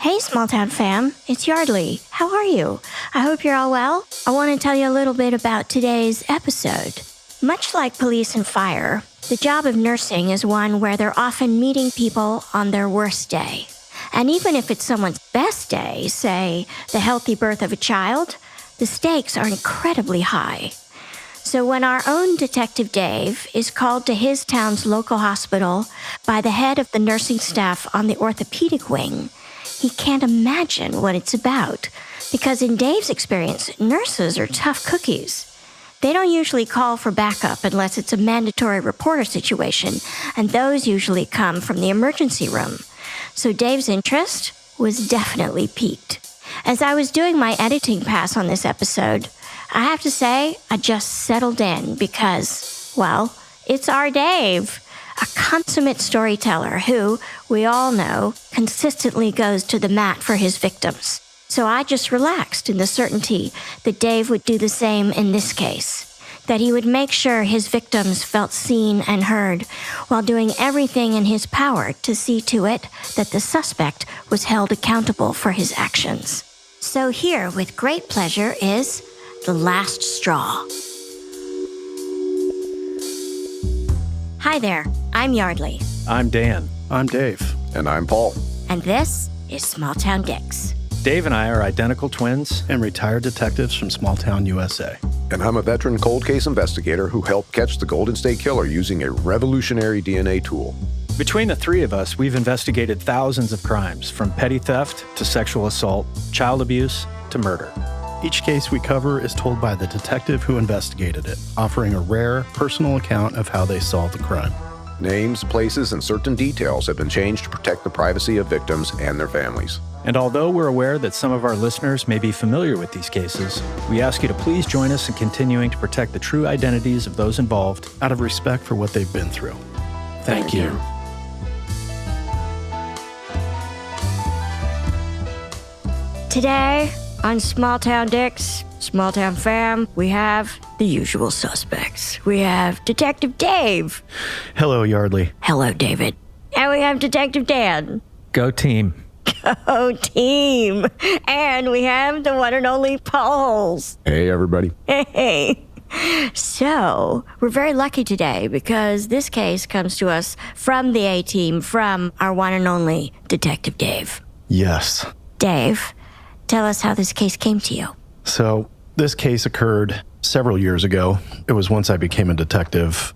Hey, small town fam, it's Yardley. How are you? I hope you're all well. I want to tell you a little bit about today's episode. Much like police and fire, the job of nursing is one where they're often meeting people on their worst day. And even if it's someone's best day, say the healthy birth of a child, the stakes are incredibly high. So when our own Detective Dave is called to his town's local hospital by the head of the nursing staff on the orthopedic wing, he can't imagine what it's about, because in Dave's experience, nurses are tough cookies. They don't usually call for backup unless it's a mandatory reporter situation, and those usually come from the emergency room. So Dave's interest was definitely piqued. As I was doing my editing pass on this episode, I have to say I just settled in because, well, it's our Dave. A consummate storyteller who, we all know, consistently goes to the mat for his victims. So I just relaxed in the certainty that Dave would do the same in this case, that he would make sure his victims felt seen and heard while doing everything in his power to see to it that the suspect was held accountable for his actions. So here, with great pleasure, is The Last Straw. Hi there, I'm Yardley. I'm Dan. I'm Dave. And I'm Paul. And this is Small Town Dicks. Dave and I are identical twins And retired detectives from small town USA. And I'm a veteran cold case investigator who helped catch the Golden State Killer using a revolutionary DNA tool. Between the three of us, we've investigated thousands of crimes, from petty theft to sexual assault, child abuse to murder. Each case we cover is told by the detective who investigated it, offering a rare, personal account of how they solved the crime. Names, places, and certain details have been changed to protect the privacy of victims and their families. And although we're aware that some of our listeners may be familiar with these cases, we ask you to please join us in continuing to protect the true identities of those involved out of respect for what they've been through. Thank you. Today, on Small Town Dicks, Small Town Fam, we have the usual suspects. We have Detective Dave. Hello, Yardley. Hello, David. And we have Detective Dan. Go team. Go team. And we have the one and only Pauls. Hey, everybody. Hey. So, we're very lucky today because this case comes to us from the A-Team, from our one and only Detective Dave. Yes. Dave, tell us how this case came to you. So, this case occurred several years ago. It was once I became a detective.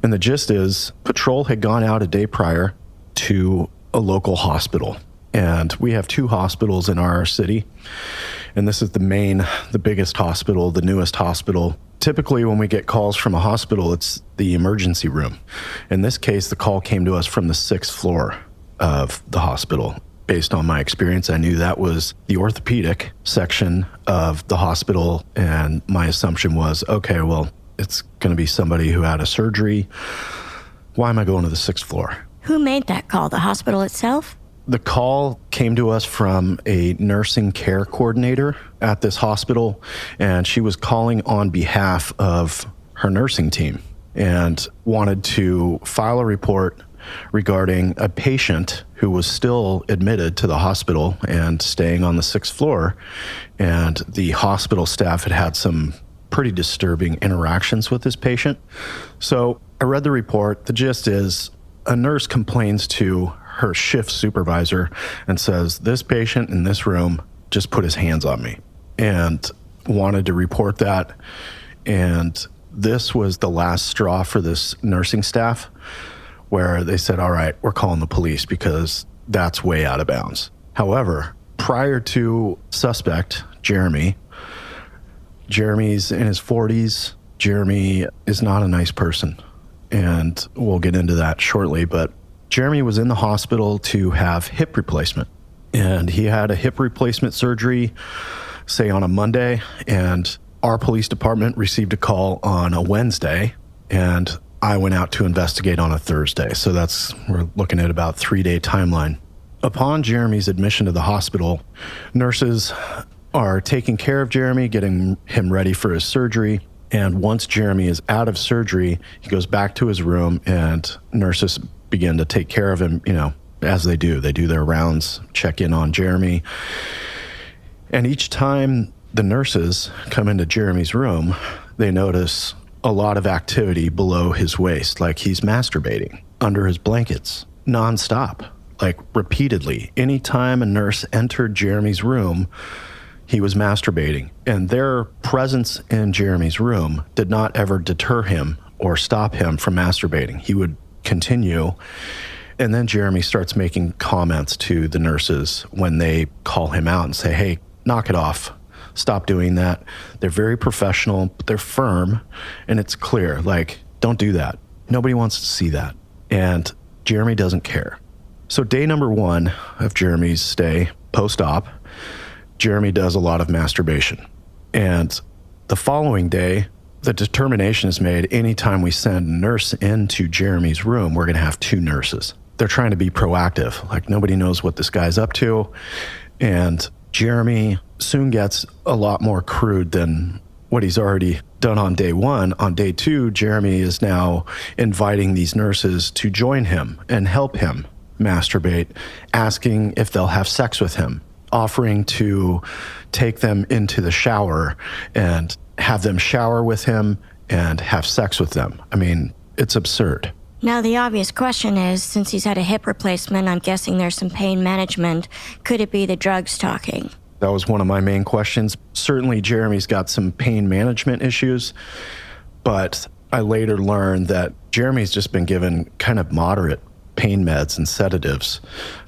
And the gist is, patrol had gone out a day prior to a local hospital. And we have two hospitals in our city. And this is the biggest hospital, the newest hospital. Typically, when we get calls from a hospital, it's the emergency room. In this case, the call came to us from the 6th floor of the hospital. Based on my experience, I knew that was the orthopedic section of the hospital, and my assumption was, okay, well, it's going to be somebody who had a surgery. Why am I going to the 6th floor? Who made that call? The hospital itself? The call came to us from a nursing care coordinator at this hospital, and she was calling on behalf of her nursing team and wanted to file a report regarding a patient who was still admitted to the hospital and staying on the 6th floor. And the hospital staff had some pretty disturbing interactions with this patient. So I read the report. The gist is a nurse complains to her shift supervisor and says, this patient in this room just put his hands on me, and wanted to report that. And this was the last straw for this nursing staff, where they said, all right, we're calling the police because that's way out of bounds. However, prior to suspect, Jeremy's in his 40s. Jeremy is not a nice person, and we'll get into that shortly, but Jeremy was in the hospital to have hip replacement, and he had a hip replacement surgery, say on a Monday, and our police department received a call on a Wednesday, and I went out to investigate on a Thursday. So we're looking at about 3-day timeline. Upon Jeremy's admission to the hospital, nurses are taking care of Jeremy, getting him ready for his surgery. And once Jeremy is out of surgery, he goes back to his room, and nurses begin to take care of him, as they do their rounds, check in on Jeremy. And each time the nurses come into Jeremy's room, they notice a lot of activity below his waist, like he's masturbating under his blankets, nonstop, like repeatedly. Anytime a nurse entered Jeremy's room, he was masturbating. And their presence in Jeremy's room did not ever deter him or stop him from masturbating. He would continue. And then Jeremy starts making comments to the nurses when they call him out and say, hey, knock it off. Stop doing that. They're very professional, but they're firm, and it's clear, like, don't do that. Nobody wants to see that. And Jeremy doesn't care. So day number 1 of Jeremy's stay, post-op, Jeremy does a lot of masturbation. And the following day, the determination is made, anytime we send a nurse into Jeremy's room, we're going to have 2 nurses. They're trying to be proactive, like nobody knows what this guy's up to. And Jeremy soon gets a lot more crude than what he's already done on day 1. On day 2, Jeremy is now inviting these nurses to join him and help him masturbate, asking if they'll have sex with him, offering to take them into the shower and have them shower with him and have sex with them. I mean, it's absurd. Now, the obvious question is, since he's had a hip replacement, I'm guessing there's some pain management. Could it be the drugs talking? That was one of my main questions. Certainly, Jeremy's got some pain management issues, but I later learned that Jeremy's just been given kind of moderate pain meds and sedatives.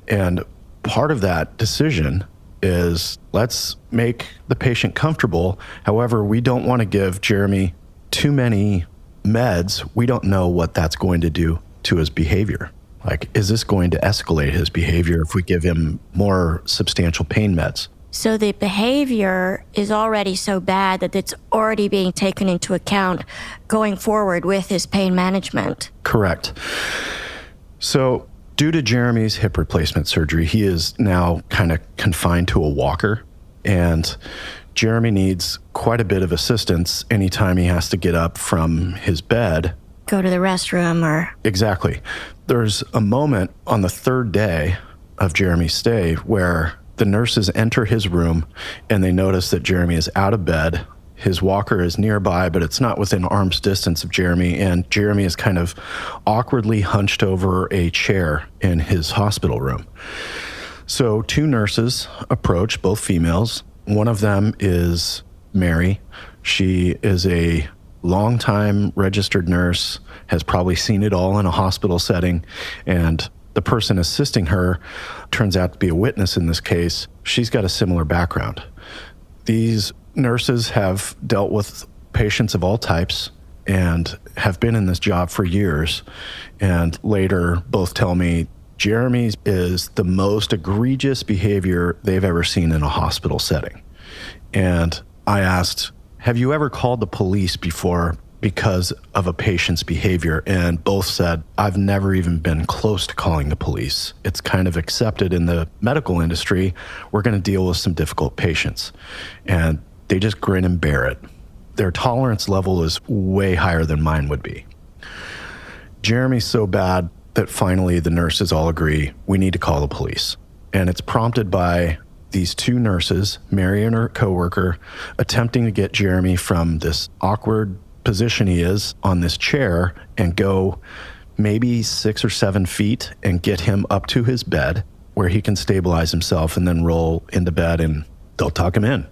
And part of that decision is, let's make the patient comfortable. However, we don't want to give Jeremy too many meds. We don't know what that's going to do to his behavior. Like, is this going to escalate his behavior if we give him more substantial pain meds? So the behavior is already so bad that it's already being taken into account going forward with his pain management. Correct. So due to Jeremy's hip replacement surgery, he is now kind of confined to a walker, and Jeremy needs quite a bit of assistance anytime he has to get up from his bed. Go to the restroom or... Exactly. There's a moment on the 3rd day of Jeremy's stay where the nurses enter his room and they notice that Jeremy is out of bed. His walker is nearby, but it's not within arm's distance of Jeremy, and Jeremy is kind of awkwardly hunched over a chair in his hospital room. So 2 nurses approach, both females. One of them is Mary. She is a longtime registered nurse, has probably seen it all in a hospital setting, and the person assisting her turns out to be a witness in this case. She's got a similar background. These nurses have dealt with patients of all types and have been in this job for years, and later both tell me Jeremy's is the most egregious behavior they've ever seen in a hospital setting. And I asked, have you ever called the police before because of a patient's behavior? And both said, I've never even been close to calling the police. It's kind of accepted in the medical industry. We're going to deal with some difficult patients. And they just grin and bear it. Their tolerance level is way higher than mine would be. Jeremy's so bad that finally the nurses all agree we need to call the police. And it's prompted by these 2 nurses, Mary and her coworker, attempting to get Jeremy from this awkward position he is on this chair and go maybe 6 or 7 feet and get him up to his bed where he can stabilize himself and then roll into bed, and they'll tuck him in.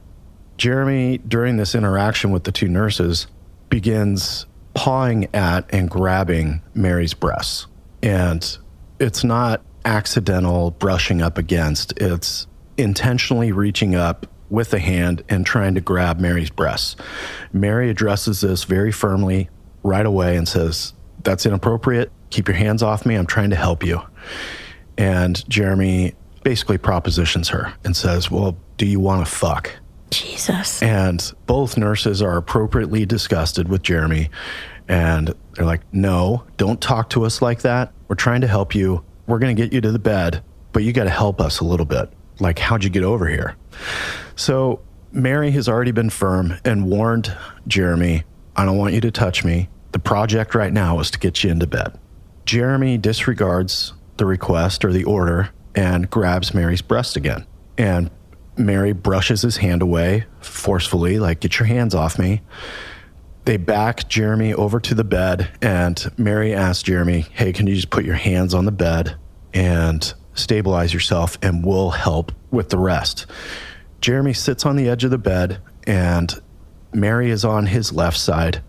Jeremy, during this interaction with the 2 nurses, begins pawing at and grabbing Mary's breasts. And it's not accidental brushing up against, it's intentionally reaching up with a hand and trying to grab Mary's breasts. Mary addresses this very firmly right away and says, that's inappropriate. Keep your hands off me. I'm trying to help you. And Jeremy basically propositions her and says, well, do you want to fuck? Jesus. And both nurses are appropriately disgusted with Jeremy. And they're like, no, don't talk to us like that. We're trying to help you. We're going to get you to the bed, but you got to help us a little bit. Like, how'd you get over here? So Mary has already been firm and warned Jeremy, I don't want you to touch me. The project right now is to get you into bed. Jeremy disregards the request or the order and grabs Mary's breast again. And Mary brushes his hand away forcefully, like, get your hands off me. They back Jeremy over to the bed, and Mary asks Jeremy, hey, can you just put your hands on the bed and stabilize yourself, and we'll help with the rest. Jeremy sits on the edge of the bed, and Mary is on his left side.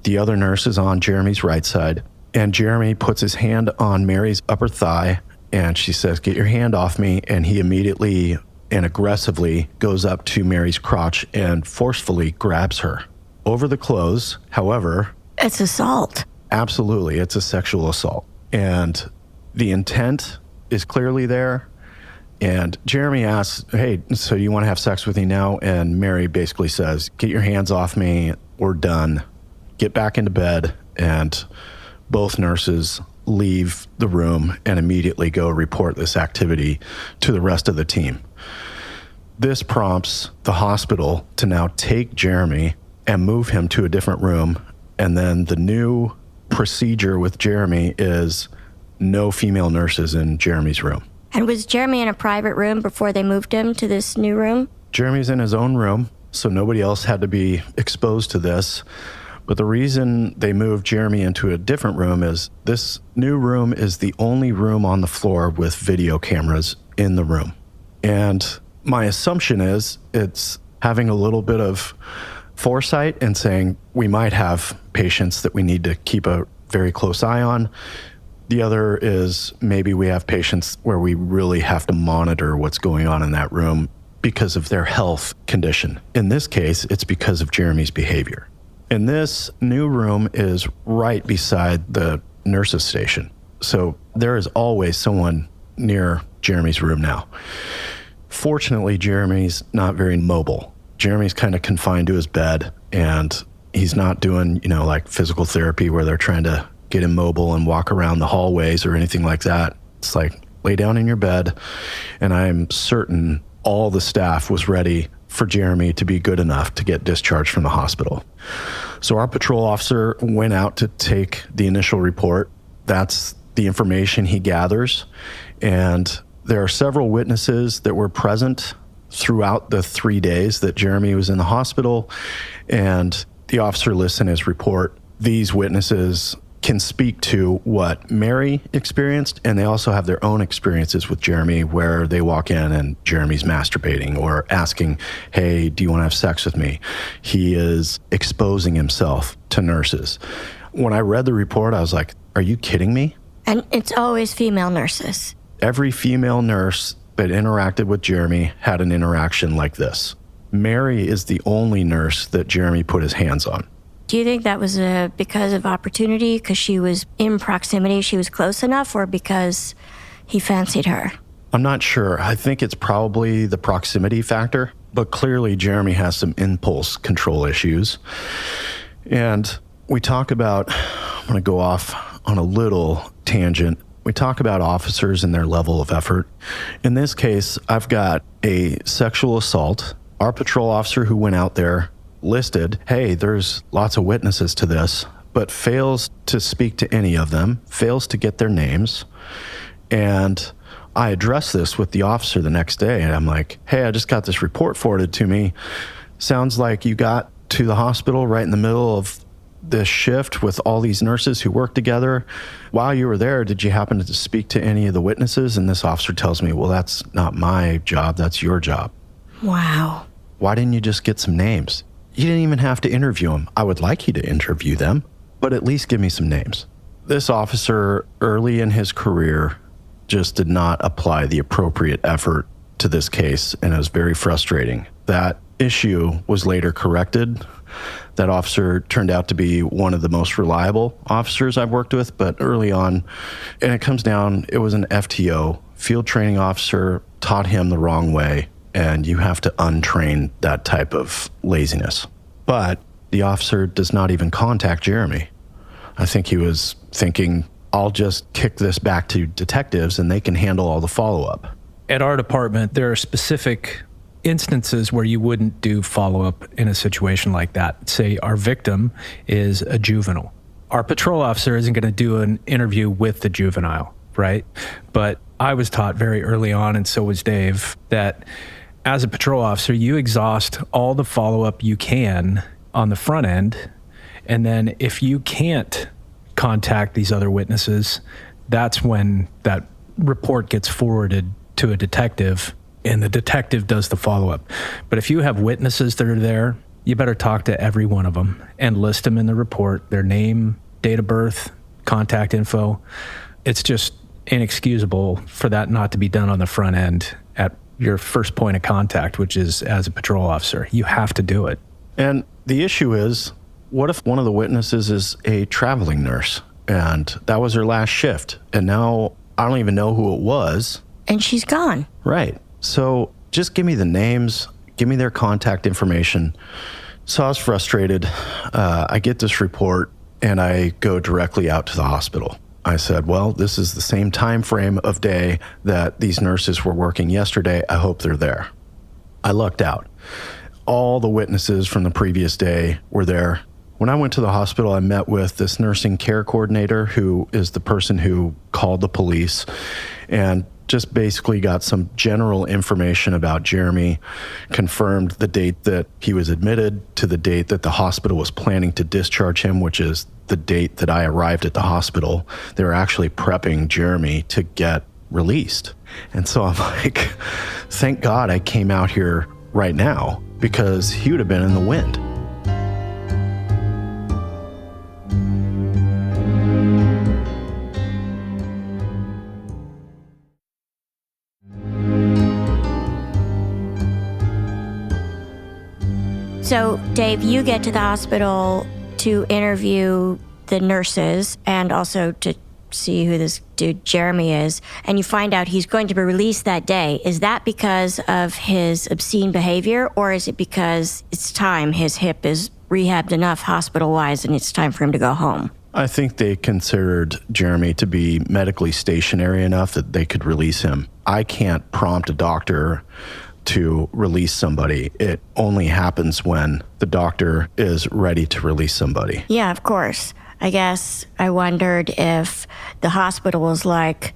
The other nurse is on Jeremy's right side, and Jeremy puts his hand on Mary's upper thigh, and she says, get your hand off me, and he immediately and aggressively goes up to Mary's crotch and forcefully grabs her. Over the clothes, however... It's assault. Absolutely, it's a sexual assault. And the intent is clearly there. And Jeremy asks, hey, so you want to have sex with me now? And Mary basically says, get your hands off me, we're done. Get back into bed. And both nurses leave the room and immediately go report this activity to the rest of the team. This prompts the hospital to now take Jeremy and move him to a different room. And then the new procedure with Jeremy is no female nurses in Jeremy's room. And was Jeremy in a private room before they moved him to this new room? Jeremy's in his own room, so nobody else had to be exposed to this. But the reason they moved Jeremy into a different room is this new room is the only room on the floor with video cameras in the room. And my assumption is it's having a little bit of foresight and saying we might have patients that we need to keep a very close eye on. The other is maybe we have patients where we really have to monitor what's going on in that room because of their health condition. In this case, it's because of Jeremy's behavior. And this new room is right beside the nurse's station. So there is always someone near Jeremy's room now. Fortunately, Jeremy's not very mobile. Jeremy's kind of confined to his bed, and he's not doing, like physical therapy where they're trying to get him mobile and walk around the hallways or anything like that. It's like, lay down in your bed. And I'm certain all the staff was ready for Jeremy to be good enough to get discharged from the hospital. So our patrol officer went out to take the initial report. That's the information he gathers. And there are several witnesses that were present throughout the 3 days that Jeremy was in the hospital, and the officer lists in his report. These witnesses can speak to what Mary experienced, and they also have their own experiences with Jeremy where they walk in and Jeremy's masturbating or asking, hey, do you want to have sex with me? He is exposing himself to nurses. When I read the report, I was like, are you kidding me? And it's always female nurses. Every female nurse that interacted with Jeremy had an interaction like this. Mary is the only nurse that Jeremy put his hands on. Do you think that was because of opportunity, because she was in proximity, she was close enough, or because he fancied her? I'm not sure. I think it's probably the proximity factor, but clearly Jeremy has some impulse control issues. And we talk about, I'm going to go off on a little tangent. We talk about officers and their level of effort. In this case, I've got a sexual assault. Our patrol officer who went out there listed, hey, there's lots of witnesses to this, but fails to speak to any of them, fails to get their names. And I addressed this with the officer the next day, and I'm like, hey, I just got this report forwarded to me. Sounds like you got to the hospital right in the middle of this shift with all these nurses who work together. While you were there, did you happen to speak to any of the witnesses? And this officer tells me, well, that's not my job, that's your job. Wow. Why didn't you just get some names? You didn't even have to interview them. I would like you to interview them, but at least give me some names. This officer, early in his career, just did not apply the appropriate effort to this case, and it was very frustrating. That issue was later corrected. That officer turned out to be one of the most reliable officers I've worked with, but early on, and it comes down, it was an FTO, field training officer, taught him the wrong way, and you have to untrain that type of laziness. But the officer does not even contact Jeremy. I think he was thinking, I'll just kick this back to detectives and they can handle all the follow-up. At our department, there are specific instances where you wouldn't do follow-up in a situation like that. Say our victim is a juvenile. Our patrol officer isn't going to do an interview with the juvenile. right? But I was taught very early on, and so was Dave, that as a patrol officer, you exhaust all the follow-up you can on the front end. And then if you can't contact these other witnesses, that's when that report gets forwarded to a detective, and the detective does the follow-up. But if you have witnesses that are there, you better talk to every one of them and list them in the report, their name, date of birth, contact info. It's just inexcusable for that not to be done on the front end at your first point of contact, which is as a patrol officer. You have to do it. And the issue is, what if one of the witnesses is a traveling nurse and that was her last shift, and now I don't even know who it was? And she's gone. Right. So just give me the names, give me their contact information. So I was frustrated. I get this report and I go directly out to the hospital. I said, well, this is the same time frame of day that these nurses were working yesterday. I hope they're there. I lucked out. All the witnesses from the previous day were there. When I went to the hospital, I met with this nursing care coordinator, who is the person who called the police, and just basically got some general information about Jeremy, confirmed the date that he was admitted to the date that the hospital was planning to discharge him, which is the date that I arrived at the hospital. They were actually prepping Jeremy to get released. And so I'm like, thank God I came out here right now, because he would have been in the wind. So, Dave, you get to the hospital to interview the nurses and also to see who this dude Jeremy is, and you find out he's going to be released that day. Is that because of his obscene behavior, or is it because it's time, his hip is rehabbed enough hospital-wise and it's time for him to go home? I think they considered Jeremy to be medically stationary enough that they could release him. I can't prompt a doctor to release somebody. It only happens when the doctor is ready to release somebody. Yeah, of course. I guess I wondered if the hospital was like,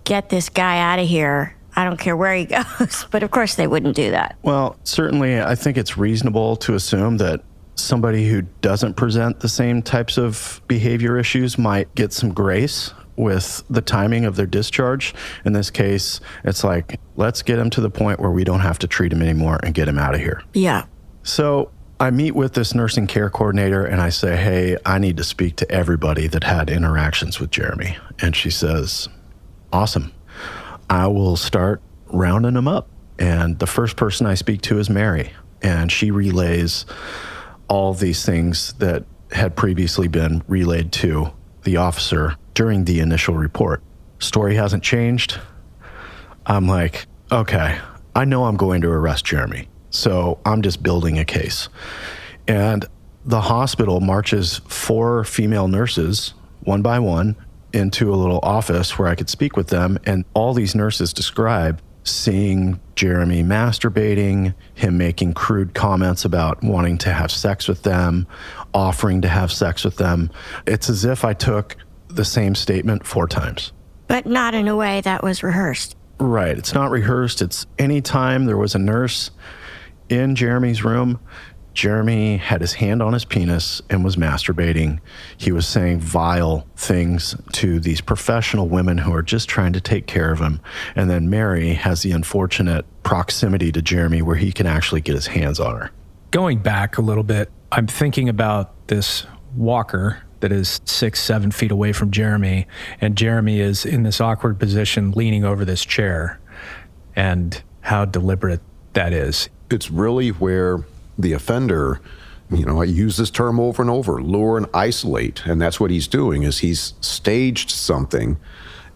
get this guy out of here. I don't care where he goes. But of course they wouldn't do that. Well, certainly I think it's reasonable to assume that somebody who doesn't present the same types of behavior issues might get some grace with the timing of their discharge. In this case, it's like, let's get him to the point where we don't have to treat him anymore and get him out of here. Yeah. So I meet with this nursing care coordinator and I say, hey, I need to speak to everybody that had interactions with Jeremy. And she says, awesome. I will start rounding them up. And the first person I speak to is Mary. And she relays all these things that had previously been relayed to the officer during the initial report. Story hasn't changed. I'm like, okay, I know I'm going to arrest Jeremy, so I'm just building a case. And the hospital marches 4 female nurses, one by one, into a little office where I could speak with them, and all these nurses describe seeing Jeremy masturbating, him making crude comments about wanting to have sex with them, offering to have sex with them. It's as if I took the same statement 4 times. But not in a way that was rehearsed. Right. It's not rehearsed. It's anytime there was a nurse in Jeremy's room, Jeremy had his hand on his penis and was masturbating. He was saying vile things to these professional women who are just trying to take care of him. And then Mary has the unfortunate proximity to Jeremy where he can actually get his hands on her. Going back a little bit, I'm thinking about this walker that is 6-7 feet away from Jeremy, and Jeremy is in this awkward position leaning over this chair, and how deliberate that is. It's really where the offender, I use this term over and over, lure and isolate, and that's what he's doing, is he's staged something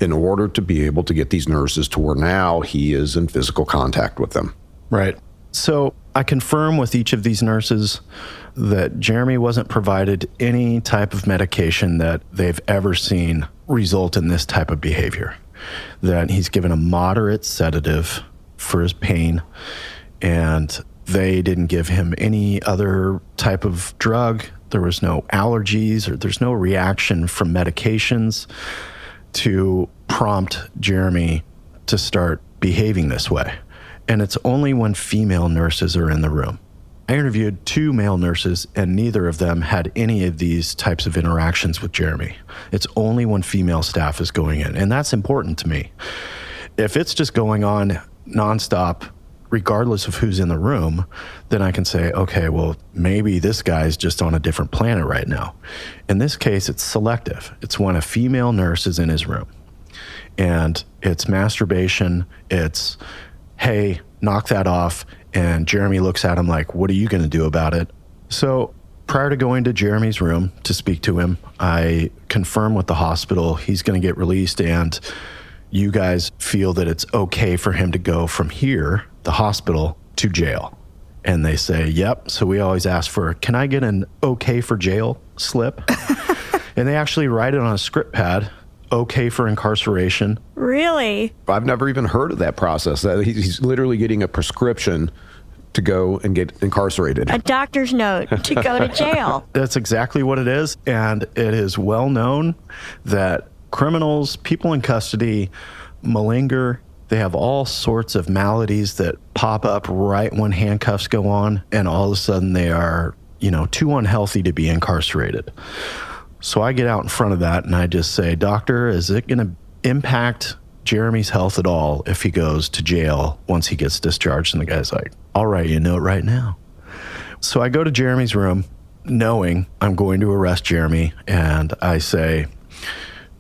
in order to be able to get these nurses to where now he is in physical contact with them. Right. So I confirm with each of these nurses that Jeremy wasn't provided any type of medication that they've ever seen result in this type of behavior. That he's given a moderate sedative for his pain, and they didn't give him any other type of drug. There was no allergies, or there's no reaction from medications to prompt Jeremy to start behaving this way. And it's only when female nurses are in the room. I interviewed 2 male nurses, and neither of them had any of these types of interactions with Jeremy. It's only when female staff is going in, and that's important to me. If it's just going on nonstop, regardless of who's in the room, then I can say, okay, well, maybe this guy's just on a different planet right now. In this case, it's selective. It's when a female nurse is in his room. And it's masturbation, it's, hey, knock that off. And Jeremy looks at him like, what are you going to do about it? So prior to going to Jeremy's room to speak to him, I confirm with the hospital he's going to get released, and you guys feel that it's okay for him to go from here, the hospital, to jail. And they say, yep. So we always ask for, can I get an okay for jail slip? And they actually write it on a script pad, okay for incarceration. Really? I've never even heard of that process. He's literally getting a prescription to go and get incarcerated. A doctor's note to go to jail. That's exactly what it is. And it is well known that criminals, people in custody, malinger. They have all sorts of maladies that pop up right when handcuffs go on, and all of a sudden they are, too unhealthy to be incarcerated. So I get out in front of that and I just say, doctor, is it going to impact Jeremy's health at all if he goes to jail once he gets discharged? And the guy's like, I'll write you a note right now. So I go to Jeremy's room knowing I'm going to arrest Jeremy, and I say,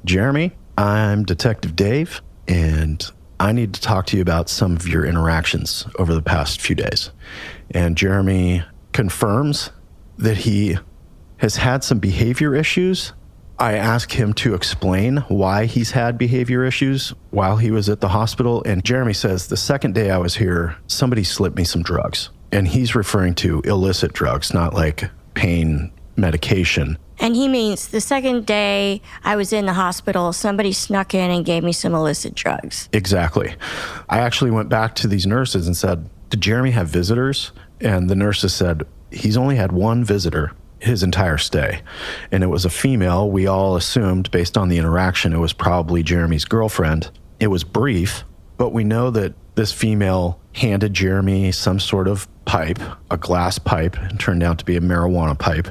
Jeremy, I'm Detective Dave, and I need to talk to you about some of your interactions over the past few days. And Jeremy confirms that he has had some behavior issues. I ask him to explain why he's had behavior issues while he was at the hospital. And Jeremy says, the second day I was here, somebody slipped me some drugs. And he's referring to illicit drugs, not like pain medication. And he means the second day I was in the hospital, somebody snuck in and gave me some illicit drugs. Exactly. I actually went back to these nurses and said, did Jeremy have visitors? And the nurses said, he's only had one visitor his entire stay. And it was a female. We all assumed, based on the interaction, it was probably Jeremy's girlfriend. It was brief, but we know that this female handed Jeremy some sort of pipe, a glass pipe, and turned out to be a marijuana pipe.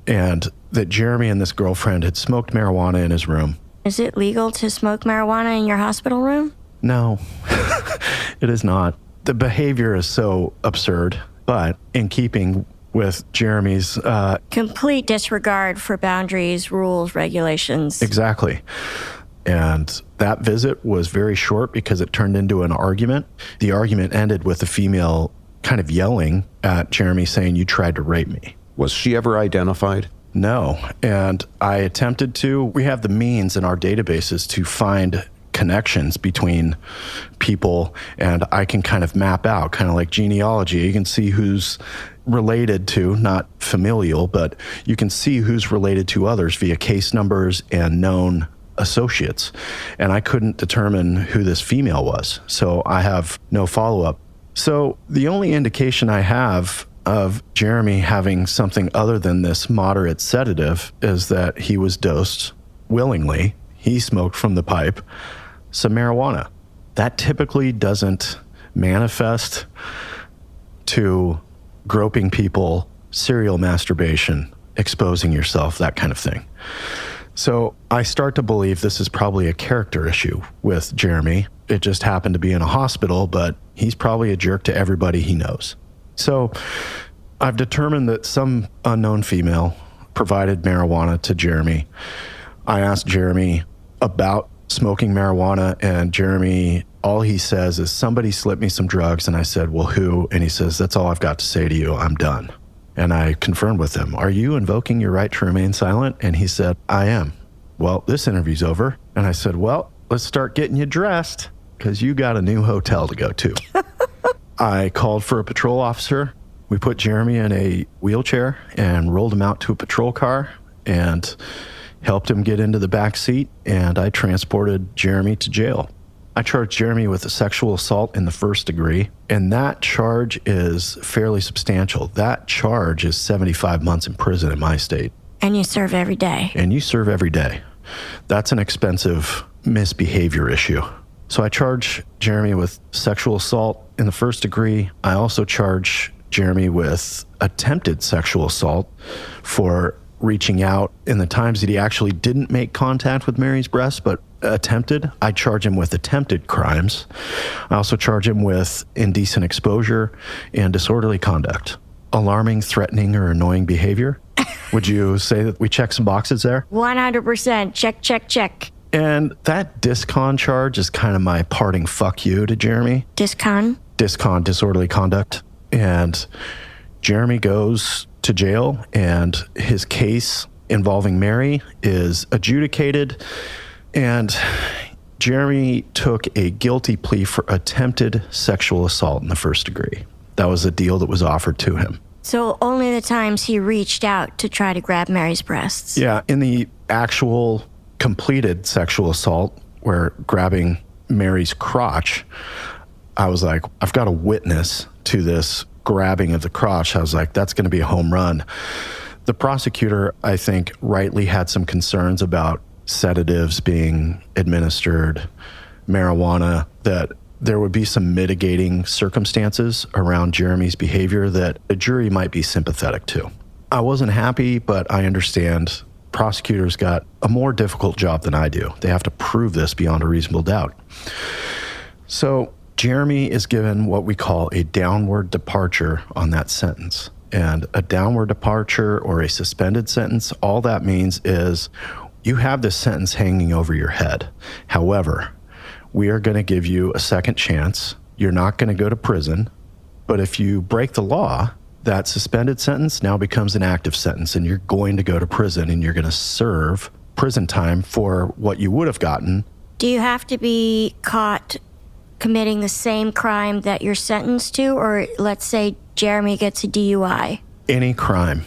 And that Jeremy and this girlfriend had smoked marijuana in his room. Is it legal to smoke marijuana in your hospital room? No, it is not. The behavior is so absurd, but in keeping with Jeremy's complete disregard for boundaries, rules, regulations. Exactly. And that visit was very short because it turned into an argument. The argument ended with the female kind of yelling at Jeremy saying, you tried to rape me. Was she ever identified? No. And I attempted to. We have the means in our databases to find connections between people, and I can kind of map out, kind of like genealogy. You can see who's related to, not familial, but you can see who's related to others via case numbers and known associates. And I couldn't determine who this female was, so I have no follow-up. So the only indication I have of Jeremy having something other than this moderate sedative is that he was dosed willingly. He smoked from the pipe some marijuana. That typically doesn't manifest to groping people, serial masturbation, exposing yourself, that kind of thing. So I start to believe this is probably a character issue with Jeremy. It just happened to be in a hospital, but he's probably a jerk to everybody he knows. So I've determined that some unknown female provided marijuana to Jeremy. I asked Jeremy about smoking marijuana, and Jeremy, all he says is, somebody slipped me some drugs. And I said, well, who? And he says, that's all I've got to say to you. I'm done. And I confirmed with him, are you invoking your right to remain silent? And he said, I am. Well, this interview's over. And I said, well, let's start getting you dressed because you got a new hotel to go to. I called for a patrol officer. We put Jeremy in a wheelchair and rolled him out to a patrol car and helped him get into the back seat, and I transported Jeremy to jail. I charged Jeremy with a sexual assault in the first degree, and that charge is fairly substantial. That charge is 75 months in prison in my state. And you serve every day. And you serve every day. That's an expensive misbehavior issue. So I charge Jeremy with sexual assault in the first degree. I also charge Jeremy with attempted sexual assault for reaching out in the times that he actually didn't make contact with Mary's breast, but attempted. I charge him with attempted crimes. I also charge him with indecent exposure and disorderly conduct. Alarming, threatening, or annoying behavior. Would you say that we check some boxes there? 100%. Check, check, check. And that discon charge is kind of my parting fuck you to Jeremy. Discon? Discon, disorderly conduct. And Jeremy goes to jail, and his case involving Mary is adjudicated. And Jeremy took a guilty plea for attempted sexual assault in the first degree. That was the deal that was offered to him. So only the times he reached out to try to grab Mary's breasts. Yeah, in the actual completed sexual assault, where grabbing Mary's crotch, I was like, I've got a witness to this grabbing of the crotch. I was like, that's going to be a home run. The prosecutor, I think, rightly had some concerns about sedatives being administered, marijuana, that there would be some mitigating circumstances around Jeremy's behavior that a jury might be sympathetic to. I wasn't happy, but I understand prosecutors got a more difficult job than I do. They have to prove this beyond a reasonable doubt. So Jeremy is given what we call a downward departure on that sentence. And a downward departure or a suspended sentence, all that means is you have this sentence hanging over your head. However, we are going to give you a second chance. You're not going to go to prison. But if you break the law, that suspended sentence now becomes an active sentence, and you're going to go to prison, and you're going to serve prison time for what you would have gotten. Do you have to be caught committing the same crime that you're sentenced to? Or let's say Jeremy gets a DUI. Any crime.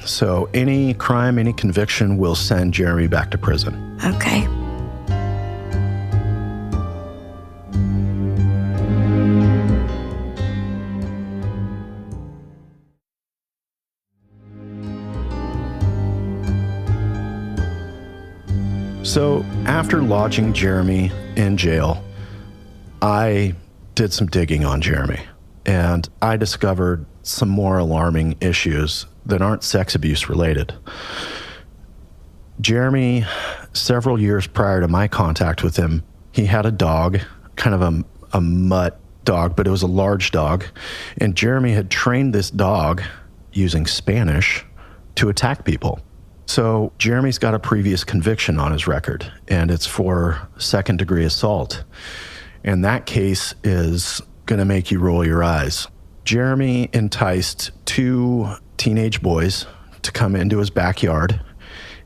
So any crime, any conviction will send Jeremy back to prison. Okay. So after lodging Jeremy in jail, I did some digging on Jeremy, and I discovered some more alarming issues that aren't sex abuse related. Jeremy, several years prior to my contact with him, he had a dog, kind of a mutt dog, but it was a large dog. And Jeremy had trained this dog using Spanish to attack people. So Jeremy's got a previous conviction on his record, and it's for second-degree assault. And that case is going to make you roll your eyes. Jeremy enticed 2 teenage boys to come into his backyard,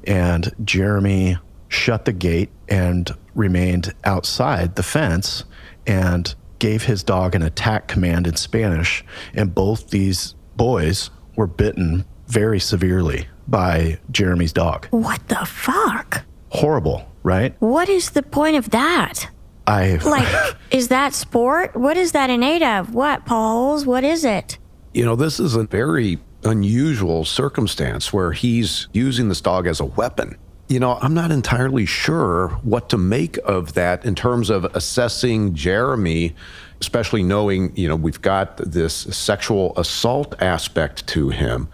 and Jeremy shut the gate and remained outside the fence and gave his dog an attack command in Spanish, and both these boys were bitten very severely by Jeremy's dog. What the fuck? Horrible, right? What is the point of that? Is that sport? What is that innate of? What, Pauls? What is it? You know, this is a very unusual circumstance where he's using this dog as a weapon. You know, I'm not entirely sure what to make of that in terms of assessing Jeremy, especially knowing, you know, we've got this sexual assault aspect to him.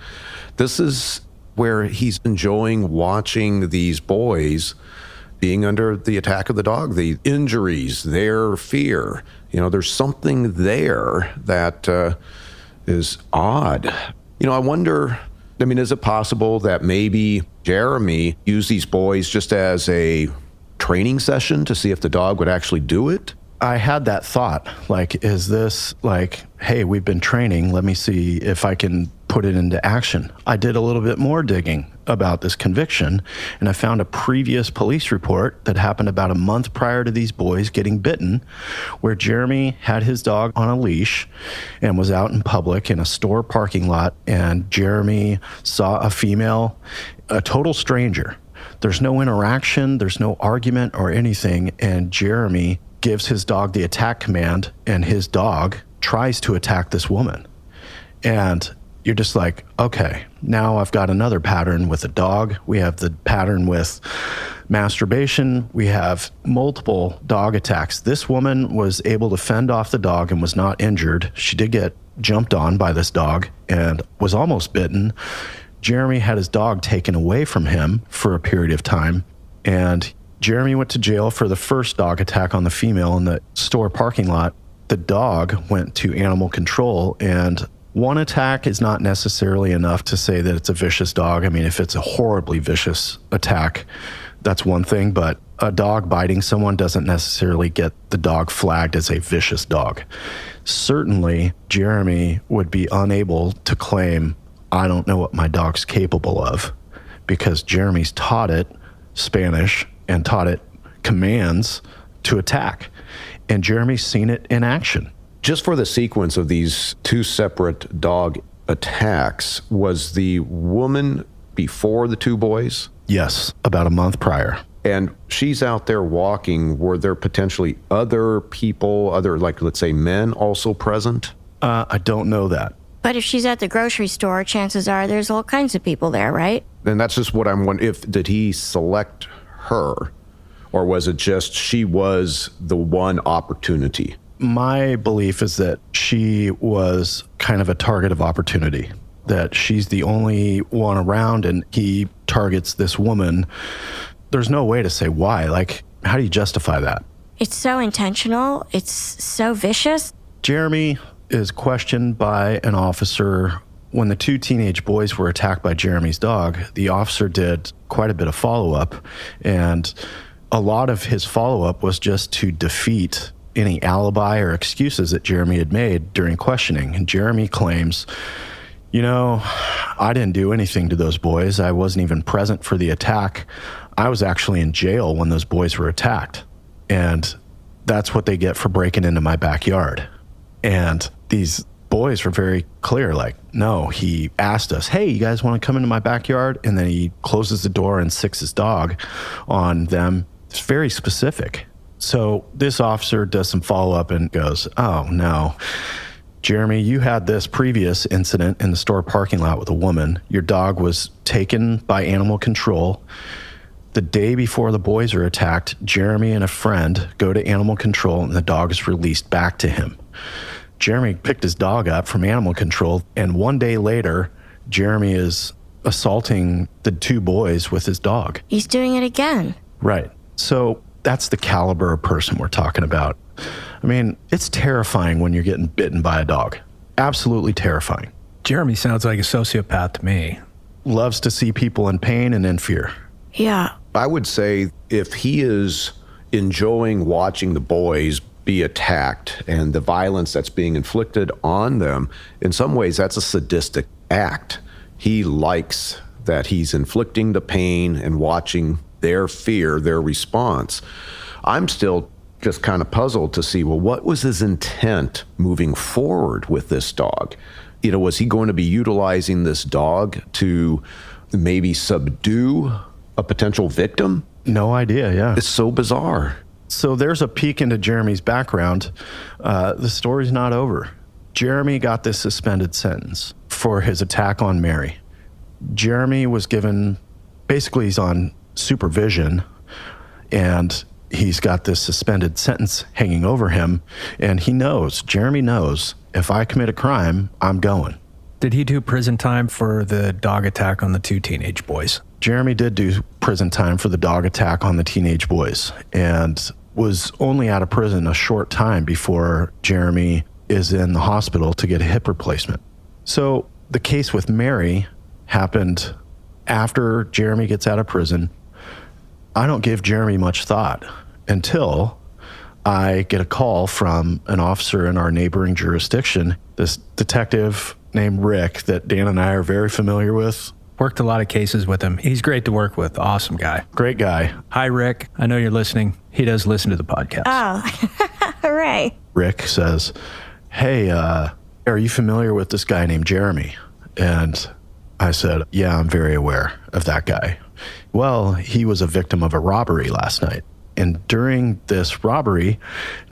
This is where he's enjoying watching these boys being under the attack of the dog, the injuries, their fear. You know, there's something there that is odd. You know, I wonder, I mean, is it possible that maybe Jeremy used these boys just as a training session to see if the dog would actually do it? I had that thought, like, is this like, hey, we've been training, let me see if I can put it into action. I did a little bit more digging about this conviction, and I found a previous police report that happened about a month prior to these boys getting bitten, where Jeremy had his dog on a leash and was out in public in a store parking lot, and Jeremy saw a female, a total stranger. There's no interaction, there's no argument or anything, and Jeremy gives his dog the attack command, and his dog tries to attack this woman. And you're just like, okay, now I've got another pattern with a dog. We have the pattern with masturbation. We have multiple dog attacks. This woman was able to fend off the dog and was not injured. She did get jumped on by this dog and was almost bitten. Jeremy had his dog taken away from him for a period of time, and Jeremy went to jail for the first dog attack on the female in the store parking lot. The dog went to animal control, and one attack is not necessarily enough to say that it's a vicious dog. I mean, if it's a horribly vicious attack, that's one thing, but a dog biting someone doesn't necessarily get the dog flagged as a vicious dog. Certainly, Jeremy would be unable to claim, I don't know what my dog's capable of, because Jeremy's taught it Spanish and taught it commands to attack. And Jeremy's seen it in action. Just for the sequence of these two separate dog attacks, was the woman before the two boys? Yes, about a month prior. And she's out there walking. Were there potentially other people, like, let's say, men also present? I don't know that. But if she's at the grocery store, chances are there's all kinds of people there, right? And that's just what I'm wondering. Did he select her, or was it just she was the one opportunity? My belief is that she was kind of a target of opportunity, that she's the only one around and he targets this woman. There's no way to say why. Like, how do you justify that? It's so intentional. It's so vicious. Jeremy is questioned by an officer. When the two teenage boys were attacked by Jeremy's dog, the officer did quite a bit of follow-up, and a lot of his follow-up was just to defeat any alibi or excuses that Jeremy had made during questioning. And Jeremy claims, I didn't do anything to those boys. I wasn't even present for the attack. I was actually in jail when those boys were attacked. And that's what they get for breaking into my backyard. And these boys were very clear, like, no, he asked us, hey, you guys want to come into my backyard? And then he closes the door and sicks his dog on them. It's very specific. So this officer does some follow-up and goes, oh, no. Jeremy, you had this previous incident in the store parking lot with a woman. Your dog was taken by animal control. The day before the boys are attacked, Jeremy and a friend go to animal control and the dog is released back to him. Jeremy picked his dog up from animal control, and one day later, Jeremy is assaulting the two boys with his dog. He's doing it again. Right. So that's the caliber of person we're talking about. I mean, it's terrifying when you're getting bitten by a dog. Absolutely terrifying. Jeremy sounds like a sociopath to me. Loves to see people in pain and in fear. Yeah. I would say if he is enjoying watching the boys be attacked and the violence that's being inflicted on them, in some ways that's a sadistic act. He likes that he's inflicting the pain and watching their fear, their response. I'm still just kind of puzzled to see, well, what was his intent moving forward with this dog? Was he going to be utilizing this dog to maybe subdue a potential victim? No idea, yeah. It's so bizarre. So there's a peek into Jeremy's background. The story's not over. Jeremy got this suspended sentence for his attack on Mary. Jeremy was given, basically he's on supervision, and he's got this suspended sentence hanging over him, and Jeremy knows, if I commit a crime, I'm going. Did he do prison time for the dog attack on the two teenage boys? Jeremy did do prison time for the dog attack on the teenage boys, and was only out of prison a short time before Jeremy is in the hospital to get a hip replacement. So the case with Mary happened after Jeremy gets out of prison. I don't give Jeremy much thought until I get a call from an officer in our neighboring jurisdiction, this detective named Rick that Dan and I are very familiar with. Worked a lot of cases with him. He's great to work with. Awesome guy. Great guy. Hi, Rick. I know you're listening. He does listen to the podcast. Oh, hooray. Rick says, hey, are you familiar with this guy named Jeremy? And I said, yeah, I'm very aware of that guy. Well, he was a victim of a robbery last night. And during this robbery,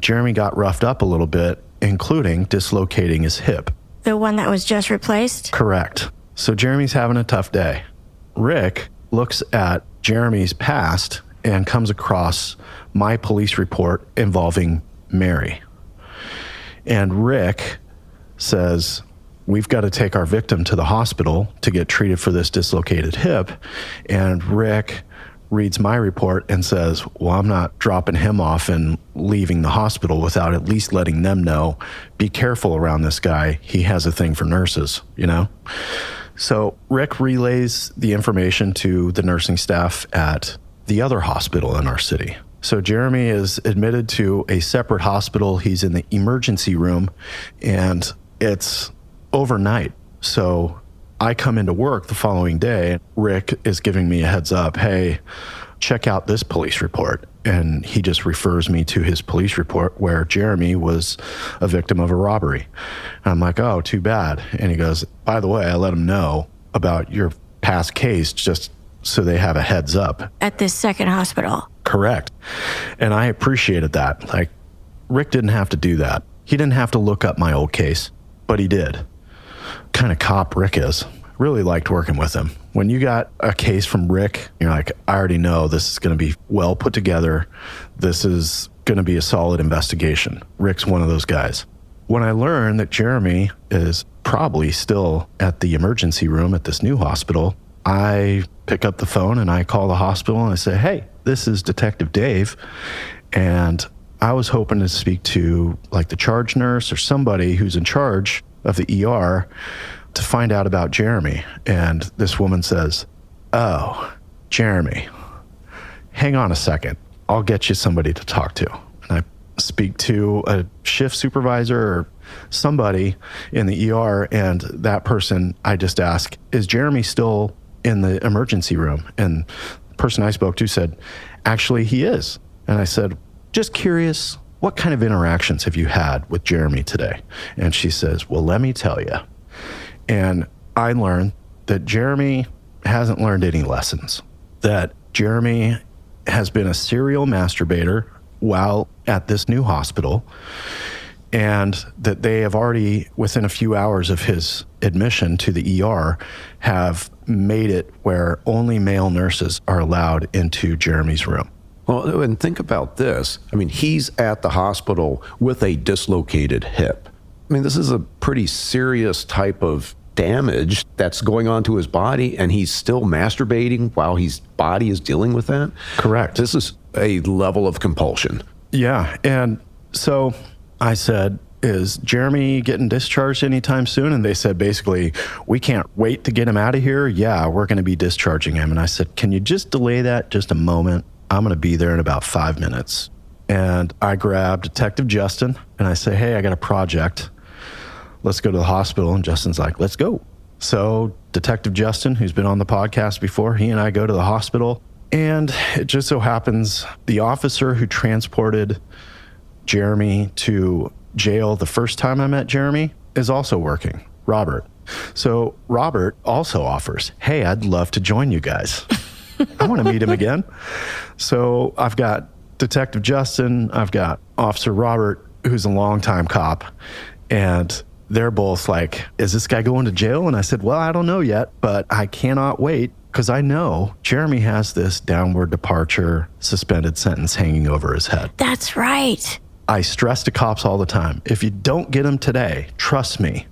Jeremy got roughed up a little bit, including dislocating his hip. The one that was just replaced? Correct. So Jeremy's having a tough day. Rick looks at Jeremy's past and comes across my police report involving Mary. And Rick says, we've got to take our victim to the hospital to get treated for this dislocated hip. And Rick reads my report and says, well, I'm not dropping him off and leaving the hospital without at least letting them know, be careful around this guy. He has a thing for nurses, you know? So Rick relays the information to the nursing staff at the other hospital in our city. So Jeremy is admitted to a separate hospital. He's in the emergency room, and it's overnight. So I come into work the following day. Rick is giving me a heads up. Hey, check out this police report. And he just refers me to his police report where Jeremy was a victim of a robbery. And I'm like, oh, too bad. And he goes, by the way, I let him know about your past case just so they have a heads up. At this second hospital. Correct. And I appreciated that. Like, Rick didn't have to do that. He didn't have to look up my old case, but he did. Kind of cop Rick is. Really liked working with him. When you got a case from Rick, you're like, I already know this is going to be well put together. This is going to be a solid investigation. Rick's one of those guys. When I learned that Jeremy is probably still at the emergency room at this new hospital, I pick up the phone and I call the hospital and I say, hey, this is Detective Dave. And I was hoping to speak to like the charge nurse or somebody who's in charge of the ER to find out about Jeremy. And this woman says, oh, Jeremy, hang on a second. I'll get you somebody to talk to. And I speak to a shift supervisor or somebody in the ER, and that person, I just ask, is Jeremy still in the emergency room? And the person I spoke to said, actually, he is. And I said, just curious, what kind of interactions have you had with Jeremy today? And she says, well, let me tell you. And I learned that Jeremy hasn't learned any lessons, that Jeremy has been a serial masturbator while at this new hospital, and that they have already, within a few hours of his admission to the ER, have made it where only male nurses are allowed into Jeremy's room. Well, and think about this. I mean, he's at the hospital with a dislocated hip. I mean, this is a pretty serious type of damage that's going on to his body, and he's still masturbating while his body is dealing with that? Correct. This is a level of compulsion. Yeah, and so I said, is Jeremy getting discharged anytime soon? And they said, basically, we can't wait to get him out of here. Yeah, we're going to be discharging him. And I said, can you just delay that just a moment? I'm going to be there in about 5 minutes. And I grabbed Detective Justin and I say, hey, I got a project. Let's go to the hospital. And Justin's like, let's go. So Detective Justin, who's been on the podcast before, he and I go to the hospital. And it just so happens the officer who transported Jeremy to jail the first time I met Jeremy is also working, Robert. So Robert also offers, hey, I'd love to join you guys. I want to meet him again. So I've got Detective Justin, I've got Officer Robert, who's a longtime cop, and they're both like, is this guy going to jail? And I said, well, I don't know yet, but I cannot wait because I know Jeremy has this downward departure suspended sentence hanging over his head. That's right. I stress to cops all the time, if you don't get him today, trust me,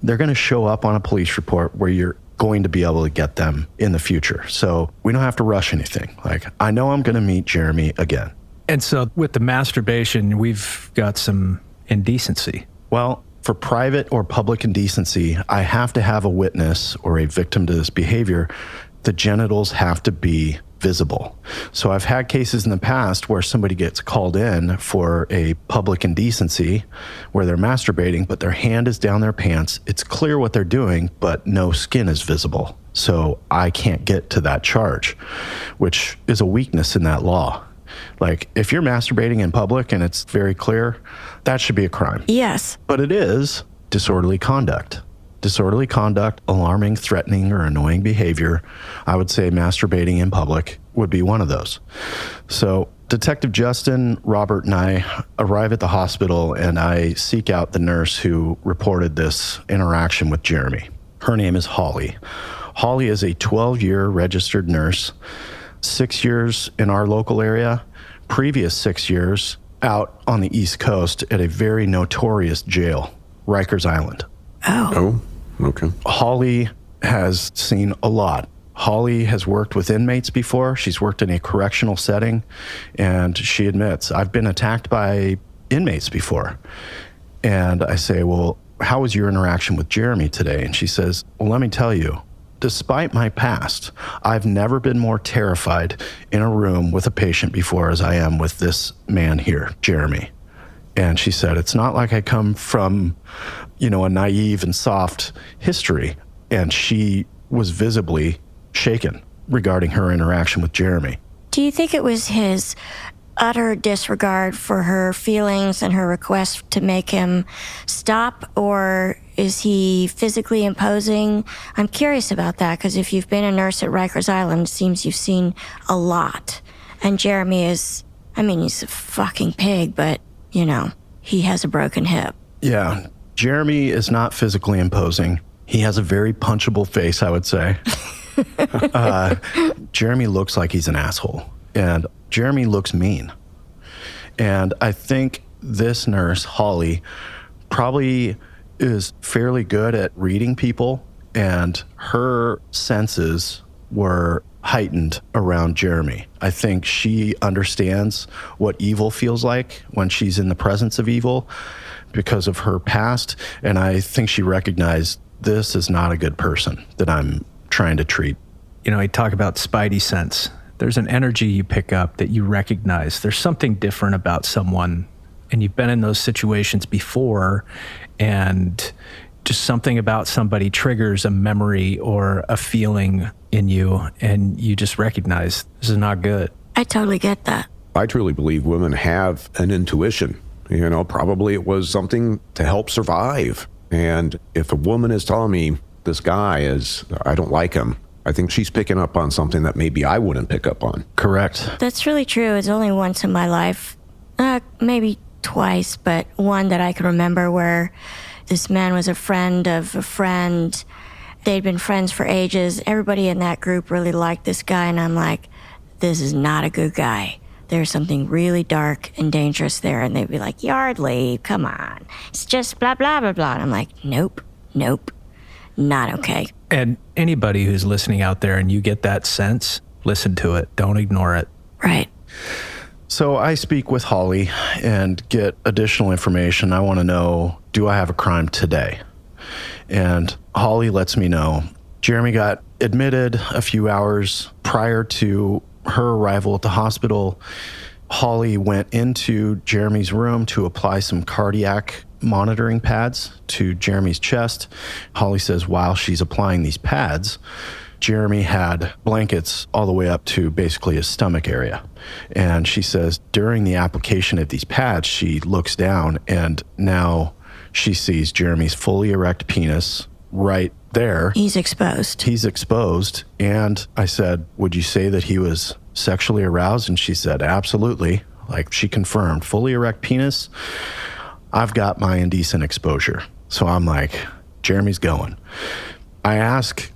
they're going to show up on a police report where you're going to be able to get them in the future. So we don't have to rush anything. Like, I know I'm going to meet Jeremy again. And so with the masturbation, we've got some indecency. Well, for private or public indecency, I have to have a witness or a victim to this behavior. The genitals have to be visible. So I've had cases in the past where somebody gets called in for a public indecency where they're masturbating, but their hand is down their pants. It's clear what they're doing, but no skin is visible. So I can't get to that charge, which is a weakness in that law. Like, if you're masturbating in public and it's very clear, that should be a crime. Yes. But it is disorderly conduct. Disorderly conduct, alarming, threatening, or annoying behavior. I would say masturbating in public would be one of those. So Detective Justin, Robert, and I arrive at the hospital, and I seek out the nurse who reported this interaction with Jeremy. Her name is Holly. Holly is a 12-year registered nurse, 6 years in our local area, previous 6 years out on the East Coast at a very notorious jail, Rikers Island. Oh, okay. Holly has seen a lot. Holly has worked with inmates before. She's worked in a correctional setting, and she admits, I've been attacked by inmates before. And I say, well, how was your interaction with Jeremy today? And she says, well, let me tell you, despite my past, I've never been more terrified in a room with a patient before as I am with this man here, Jeremy. And she said, it's not like I come from, a naive and soft history. And she was visibly shaken regarding her interaction with Jeremy. Do you think it was his utter disregard for her feelings and her request to make him stop, or is he physically imposing? I'm curious about that, because if you've been a nurse at Rikers Island, it seems you've seen a lot. And Jeremy is, he's a fucking pig, but, he has a broken hip. Yeah, Jeremy is not physically imposing. He has a very punchable face, I would say. Jeremy looks like he's an asshole, and Jeremy looks mean. And I think this nurse, Holly, probably is fairly good at reading people, and her senses were heightened around Jeremy. I think she understands what evil feels like when she's in the presence of evil because of her past, and I think she recognized this is not a good person that I'm trying to treat. I talk about spidey sense. There's an energy you pick up that you recognize. There's something different about someone, and you've been in those situations before, and just something about somebody triggers a memory or a feeling in you, and you just recognize this is not good. I totally get that. I truly believe women have an intuition. Probably it was something to help survive. And if a woman is telling me this guy I don't like him, I think she's picking up on something that maybe I wouldn't pick up on. Correct. That's really true. It's only once in my life, maybe twice, but one that I can remember where this man was a friend of a friend. They'd been friends for ages. Everybody in that group really liked this guy, and I'm like, this is not a good guy. There's something really dark and dangerous there. And they'd be like, Yardley, come on. It's just blah, blah, blah, blah. And I'm like, nope, not okay. And anybody who's listening out there and you get that sense, listen to it. Don't ignore it. Right. So I speak with Holly and get additional information. I want to know, do I have a crime today? And Holly lets me know Jeremy got admitted a few hours prior to her arrival at the hospital. Holly went into Jeremy's room to apply some cardiac monitoring pads to Jeremy's chest. Holly says while she's applying these pads, Jeremy had blankets all the way up to basically his stomach area. And she says during the application of these pads, she looks down and now she sees Jeremy's fully erect penis right there. He's exposed. And I said, would you say that he was sexually aroused? And she said, absolutely. Like she confirmed, fully erect penis. I've got my indecent exposure. So I'm like, Jeremy's going. I ask,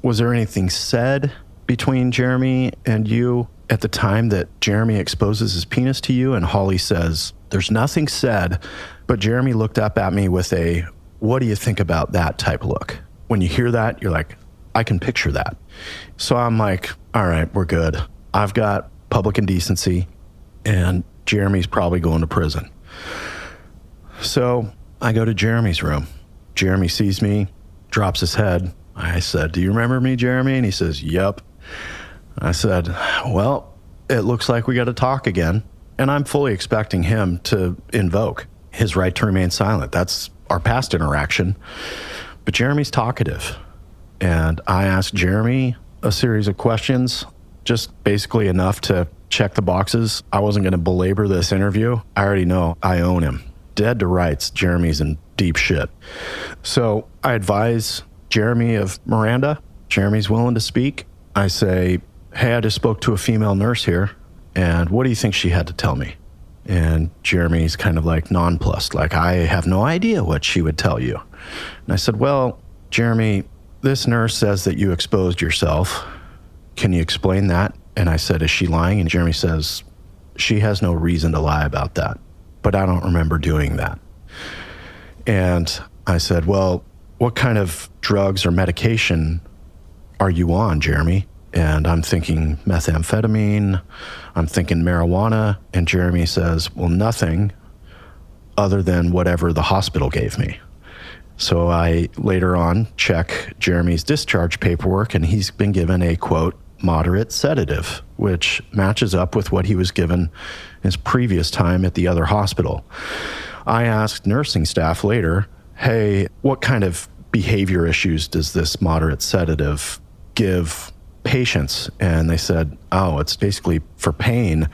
was there anything said between Jeremy and you at the time that Jeremy exposes his penis to you? And Holly says, there's nothing said, but Jeremy looked up at me with a, what do you think about that type look? When you hear that, you're like, I can picture that. So I'm like, all right, we're good. I've got public indecency and Jeremy's probably going to prison. So I go to Jeremy's room. Jeremy sees me, drops his head. I said, do you remember me, Jeremy? And he says, yep. I said, well, it looks like we got to talk again. And I'm fully expecting him to invoke his right to remain silent. That's our past interaction. But Jeremy's talkative. And I asked Jeremy a series of questions, just basically enough to check the boxes. I wasn't going to belabor this interview. I already know I own him. Dead to rights, Jeremy's in deep shit. So I advise Jeremy of Miranda. Jeremy's willing to speak. I say, hey, I just spoke to a female nurse here, And what do you think she had to tell me? And Jeremy's kind of like nonplussed, like, I have no idea what she would tell you. And I said, well, Jeremy, this nurse says that you exposed yourself. Can you explain that? And I said, is she lying? And Jeremy says, she has no reason to lie about that, but I don't remember doing that. And I said, well, what kind of drugs or medication are you on, Jeremy? And I'm thinking methamphetamine, I'm thinking marijuana. And Jeremy says, well, nothing other than whatever the hospital gave me. So I later on check Jeremy's discharge paperwork, and he's been given a, quote, moderate sedative, which matches up with what he was given his previous time at the other hospital. I asked nursing staff later, hey, what kind of behavior issues does this moderate sedative give patients? And they said, oh, it's basically for pain.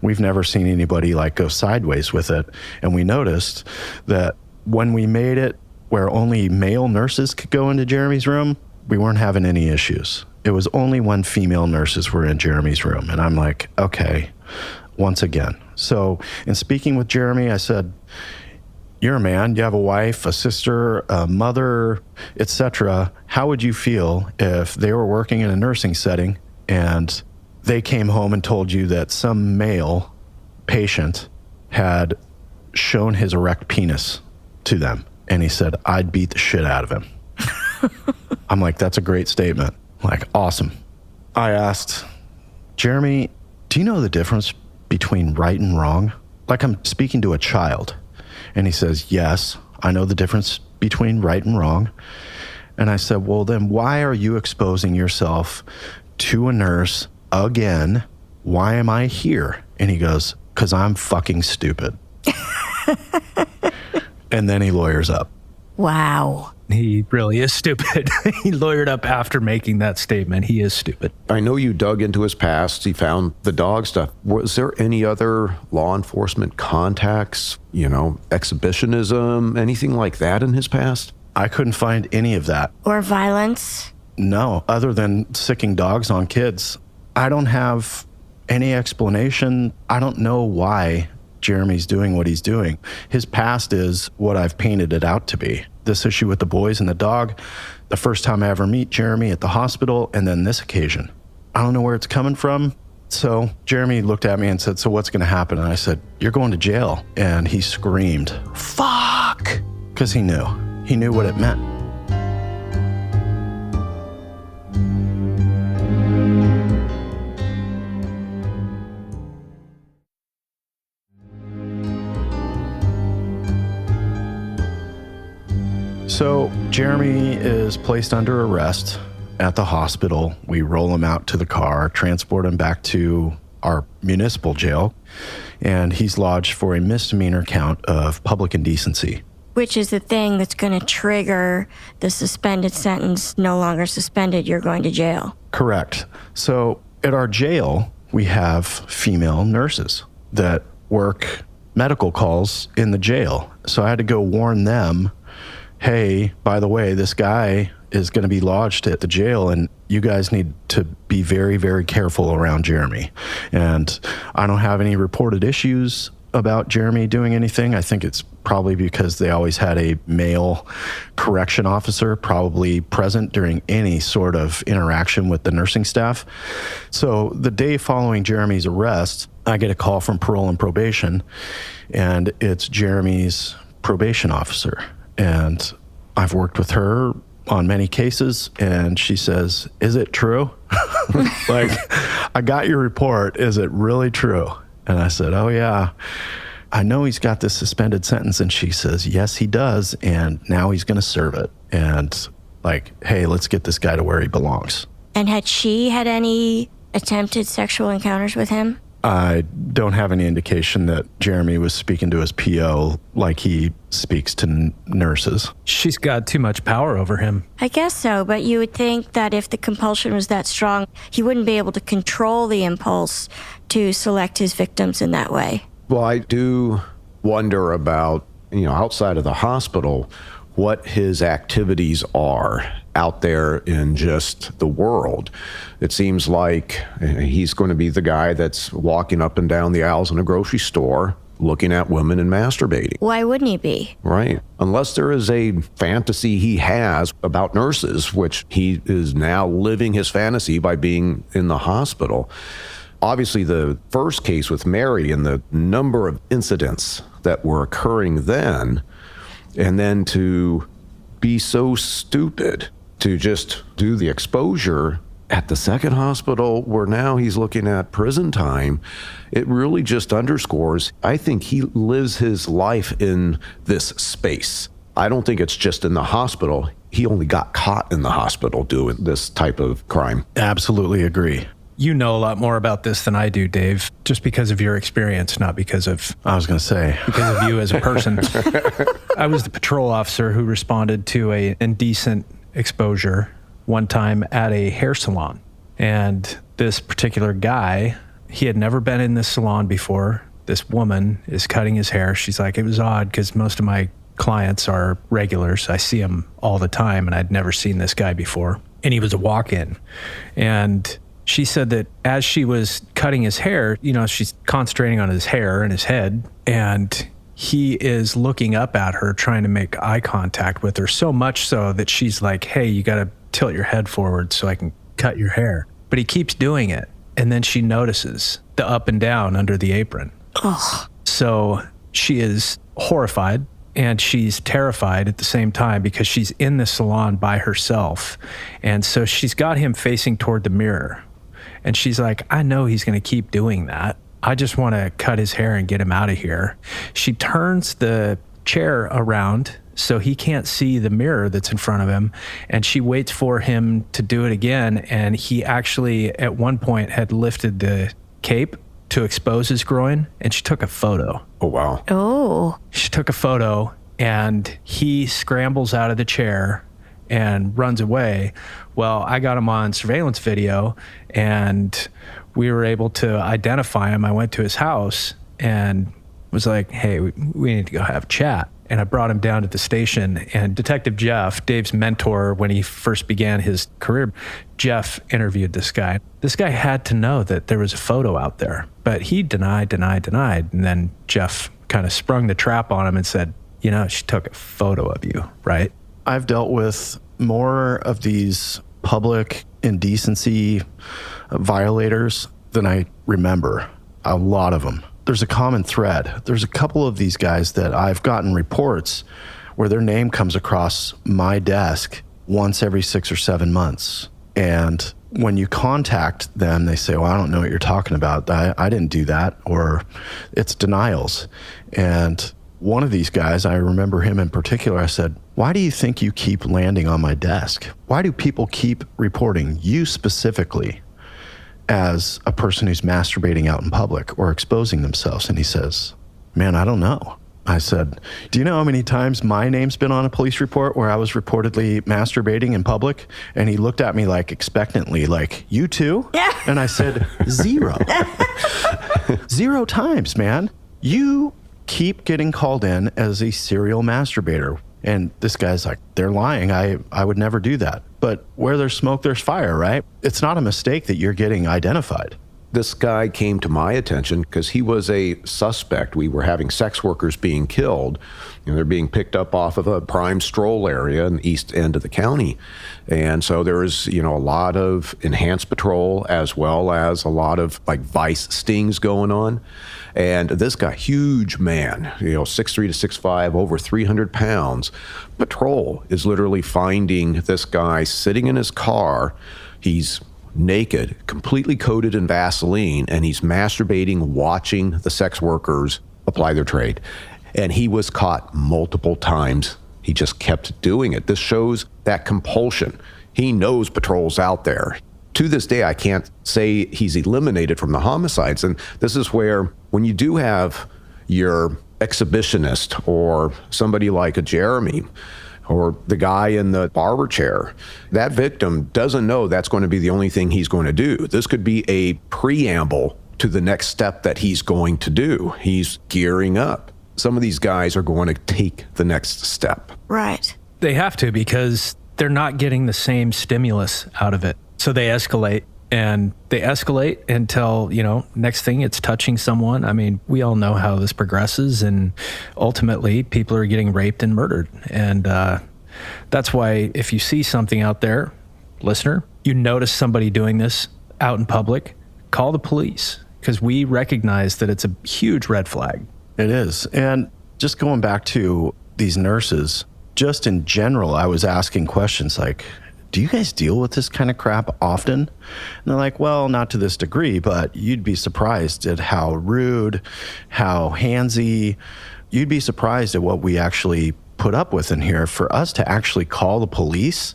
We've never seen anybody like go sideways with it. And we noticed that when we made it where only male nurses could go into Jeremy's room, we weren't having any issues. It was only when female nurses were in Jeremy's room. And I'm like, okay, once again. So in speaking with Jeremy, I said, you're a man, you have a wife, a sister, a mother, etc. How would you feel if they were working in a nursing setting and they came home and told you that some male patient had shown his erect penis to them? And he said, I'd beat the shit out of him. I'm like, that's a great statement. Like, awesome. I asked, Jeremy, do you know the difference between right and wrong? Like I'm speaking to a child. And he says, yes, I know the difference between right and wrong. And I said, well, then why are you exposing yourself to a nurse again? Why am I here? And he goes, because I'm fucking stupid. And then he lawyers up. Wow. He really is stupid. He lawyered up after making that statement. He is stupid. I know you dug into his past. He found the dog stuff. Was there any other law enforcement contacts, exhibitionism, anything like that in his past? I couldn't find any of that. Or violence? No, other than sicking dogs on kids. I don't have any explanation. I don't know why Jeremy's doing what he's doing. His past is what I've painted it out to be. This issue with the boys and the dog, the first time I ever meet Jeremy at the hospital, and then this occasion. I don't know where it's coming from. So Jeremy looked at me and said, so what's going to happen? And I said, you're going to jail. And he screamed, fuck, because he knew what it meant. So Jeremy is placed under arrest at the hospital. We roll him out to the car, transport him back to our municipal jail, and he's lodged for a misdemeanor count of public indecency. Which is the thing that's going to trigger the suspended sentence. No longer suspended, you're going to jail. Correct. So at our jail, we have female nurses that work medical calls in the jail. So I had to go warn them, hey, by the way, this guy is going to be lodged at the jail, and you guys need to be very, very careful around Jeremy. And I don't have any reported issues about Jeremy doing anything. I think it's probably because they always had a male correction officer probably present during any sort of interaction with the nursing staff. So the day following Jeremy's arrest, I get a call from parole and probation, and it's Jeremy's probation officer. And I've worked with her on many cases, and she says, is it true? Like, I got your report. Is it really true? And I said, oh, yeah. I know he's got this suspended sentence. And she says, yes, he does. And now he's going to serve it. And like, hey, let's get this guy to where he belongs. And had she had any attempted sexual encounters with him? I don't have any indication that Jeremy was speaking to his PO like he speaks to nurses. She's got too much power over him. I guess so, but you would think that if the compulsion was that strong, he wouldn't be able to control the impulse to select his victims in that way. Well, I do wonder about, outside of the hospital, what his activities are. out there in just the world. It seems like he's going to be the guy that's walking up and down the aisles in a grocery store looking at women and masturbating. Why wouldn't he be? Right. Unless there is a fantasy he has about nurses, which he is now living his fantasy by being in the hospital. Obviously, the first case with Mary and the number of incidents that were occurring then, and then to be so stupid to just do the exposure at the second hospital where now he's looking at prison time, it really just underscores, I think he lives his life in this space. I don't think it's just in the hospital. He only got caught in the hospital doing this type of crime. Absolutely agree. You know a lot more about this than I do, Dave, just because of your experience, not because of you as a person. I was the patrol officer who responded to an indecent exposure one time at a hair salon. And this particular guy, he had never been in this salon before. This woman is cutting his hair. She's like, it was odd because most of my clients are regulars. I see them all the time, and I'd never seen this guy before. And he was a walk-in. And she said that as she was cutting his hair, she's concentrating on his hair and his head, and he is looking up at her, trying to make eye contact with her, so much so that she's like, hey, you got to tilt your head forward so I can cut your hair. But he keeps doing it. And then she notices the up and down under the apron. Ugh. So she is horrified and she's terrified at the same time because she's in the salon by herself. And so she's got him facing toward the mirror. And she's like, I know he's going to keep doing that. I just want to cut his hair and get him out of here. She turns the chair around so he can't see the mirror that's in front of him. And she waits for him to do it again. And he actually, at one point, had lifted the cape to expose his groin, and she took a photo. Oh, wow. Oh. She took a photo, and he scrambles out of the chair and runs away. Well, I got him on surveillance video, and we were able to identify him. I went to his house and was like, hey, we need to go have a chat. And I brought him down to the station, and Detective Jeff, Dave's mentor when he first began his career, Jeff interviewed this guy. This guy had to know that there was a photo out there, but he denied. And then Jeff kind of sprung the trap on him and said, she took a photo of you, right? I've dealt with more of these public indecency violators than I remember. A lot of them. There's a common thread. There's a couple of these guys that I've gotten reports where their name comes across my desk once every 6 or 7 months. And when you contact them, they say, well, I don't know what you're talking about. I didn't do that, or it's denials. And one of these guys, I remember him in particular, I said, why do you think you keep landing on my desk? Why do people keep reporting you specifically as a person who's masturbating out in public or exposing themselves? And he says, man, I don't know. I said, do you know how many times my name's been on a police report where I was reportedly masturbating in public? And he looked at me like expectantly, like, you too? Yeah. And I said, 0. 0 times, man. You keep getting called in as a serial masturbator. And this guy's like, they're lying. I would never do that. But where there's smoke, there's fire, right? It's not a mistake that you're getting identified. This guy came to my attention because he was a suspect. We were having sex workers being killed. They're being picked up off of a prime stroll area in the east end of the county. And so there was, a lot of enhanced patrol as well as a lot of vice stings going on. And this guy, huge man, 6'3" to 6'5", over 300 pounds. Patrol is literally finding this guy sitting in his car. He's naked, completely coated in Vaseline, and he's masturbating, watching the sex workers apply their trade. And he was caught multiple times. He just kept doing it. This shows that compulsion. He knows patrol's out there. To this day, I can't say he's eliminated from the homicides. And this is where, when you do have your exhibitionist or somebody like a Jeremy or the guy in the barber chair, that victim doesn't know that's going to be the only thing he's going to do. This could be a preamble to the next step that he's going to do. He's gearing up. Some of these guys are going to take the next step. Right. They have to, because they're not getting the same stimulus out of it. So they escalate. And they escalate until, next thing it's touching someone. I mean, we all know how this progresses, and ultimately people are getting raped and murdered. And that's why if you see something out there, listener, you notice somebody doing this out in public, call the police, because we recognize that it's a huge red flag. It is. And just going back to these nurses, just in general, I was asking questions like, do you guys deal with this kind of crap often? And they're like, well, not to this degree, but you'd be surprised at how rude, how handsy. You'd be surprised at what we actually put up with in here. For us to actually call the police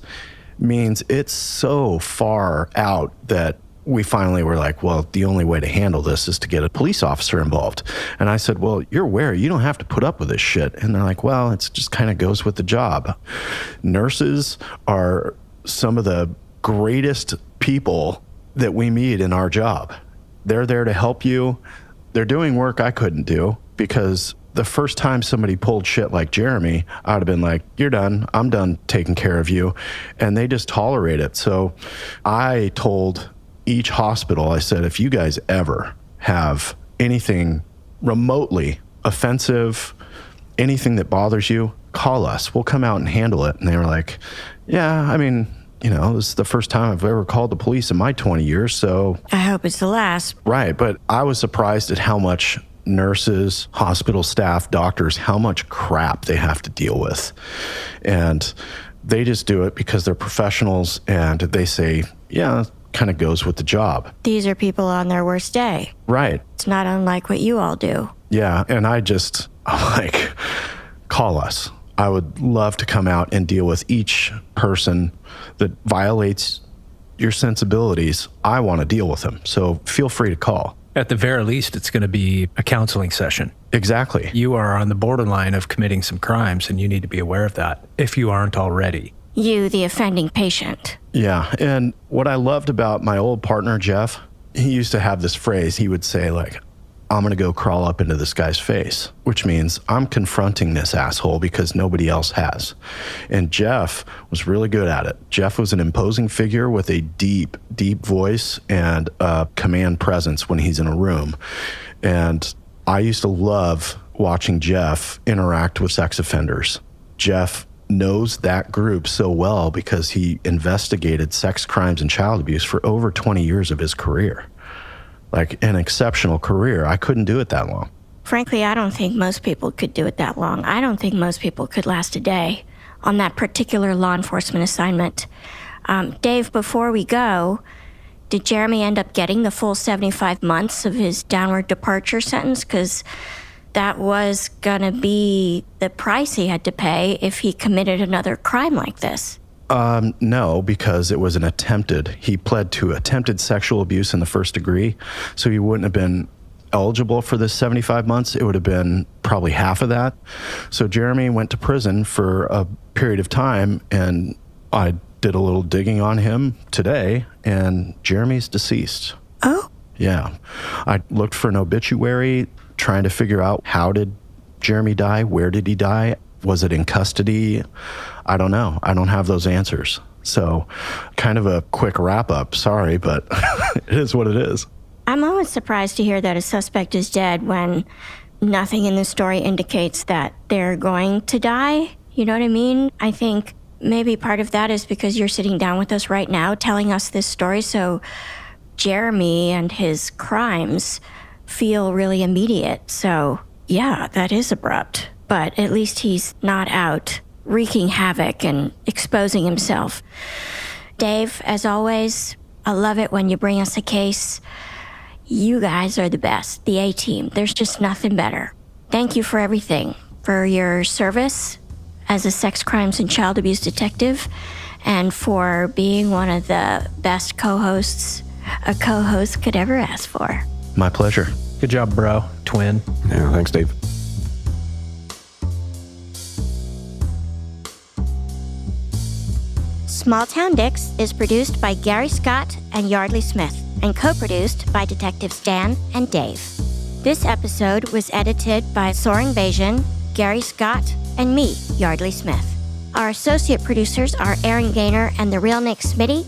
means it's so far out that we finally were like, well, the only way to handle this is to get a police officer involved. And I said, well, you're aware you don't have to put up with this shit. And they're like, well, it just kind of goes with the job. Nurses are some of the greatest people that we meet in our job. They're there to help you. They're doing work I couldn't do, because the first time somebody pulled shit like Jeremy, I'd have been like, you're done. I'm done taking care of you. And they just tolerate it. So I told each hospital, I said, if you guys ever have anything remotely offensive, anything that bothers you, call us. We'll come out and handle it. And they were like, yeah, I mean, this is the first time I've ever called the police in my 20 years, so... I hope it's the last. Right, but I was surprised at how much nurses, hospital staff, doctors, how much crap they have to deal with. And they just do it because they're professionals, and they say, yeah, kind of goes with the job. These are people on their worst day. Right. It's not unlike what you all do. Yeah, and I'm like, call us. I would love to come out and deal with each person that violates your sensibilities. I want to deal with them. So feel free to call. At the very least, it's going to be a counseling session. Exactly. You are on the borderline of committing some crimes, and you need to be aware of that if you aren't already. You, the offending patient. Yeah. And what I loved about my old partner, Jeff, he used to have this phrase. He would say, like, I'm going to go crawl up into this guy's face, which means I'm confronting this asshole because nobody else has. And Jeff was really good at it. Jeff was an imposing figure with a deep, deep voice and a command presence when he's in a room. And I used to love watching Jeff interact with sex offenders. Jeff knows that group so well because he investigated sex crimes and child abuse for over 20 years of his career. Like, an exceptional career. I couldn't do it that long. Frankly, I don't think most people could do it that long. I don't think most people could last a day on that particular law enforcement assignment. Dave, before we go, did Jeremy end up getting the full 75 months of his downward departure sentence? Because that was going to be the price he had to pay if he committed another crime like this. No, because it was he pled to attempted sexual abuse in the first degree, so he wouldn't have been eligible for this 75 months. It would have been probably half of that. So Jeremy went to prison for a period of time, and I did a little digging on him today, and Jeremy's deceased. Oh? Yeah. I looked for an obituary, trying to figure out, how did Jeremy die? Where did he die? Was it in custody? I don't know. I don't have those answers. So kind of a quick wrap up. Sorry, but it is what it is. I'm always surprised to hear that a suspect is dead when nothing in the story indicates that they're going to die. You know what I mean? I think maybe part of that is because you're sitting down with us right now telling us this story. So Jeremy and his crimes feel really immediate. So yeah, that is abrupt. But at least he's not out wreaking havoc and exposing himself. Dave, as always, I love it when you bring us a case. You guys are the best, the A-team. There's just nothing better. Thank you for everything, for your service as a sex crimes and child abuse detective, and for being one of the best co-hosts a co-host could ever ask for. My pleasure. Good job, bro. Twin. Yeah, thanks, Dave. Small Town Dicks is produced by Gary Scott and Yardley Smith and co-produced by Detectives Dan and Dave. This episode was edited by Soren Bajan, Gary Scott, and me, Yardley Smith. Our associate producers are Aaron Gaynor and the real Nick Smitty.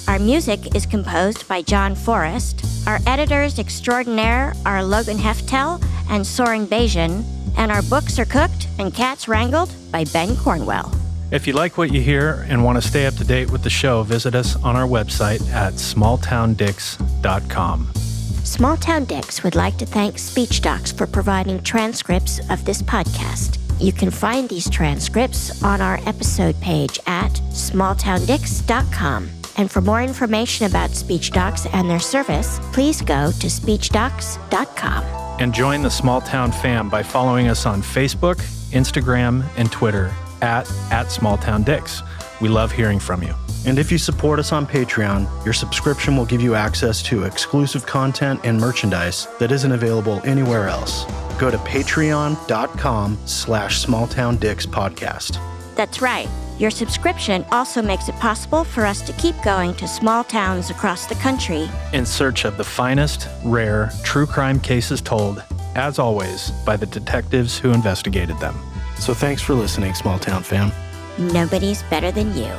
Our music is composed by John Forrest. Our editors extraordinaire are Logan Heftel and Soren Bajan. And our books are cooked and cats wrangled by Ben Cornwell. If you like what you hear and want to stay up to date with the show, visit us on our website at smalltowndicks.com. Smalltown Dicks would like to thank SpeechDocs for providing transcripts of this podcast. You can find these transcripts on our episode page at smalltowndicks.com. And for more information about SpeechDocs and their service, please go to speechdocs.com. And join the Small Town fam by following us on Facebook, Instagram, and Twitter at SmallTownDicks. We love hearing from you. And if you support us on Patreon, your subscription will give you access to exclusive content and merchandise that isn't available anywhere else. Go to patreon.com/smalltowndickspodcast. That's right. Your subscription also makes it possible for us to keep going to small towns across the country in search of the finest, rare, true crime cases told, as always, by the detectives who investigated them. So thanks for listening, Small Town fam. Nobody's better than you.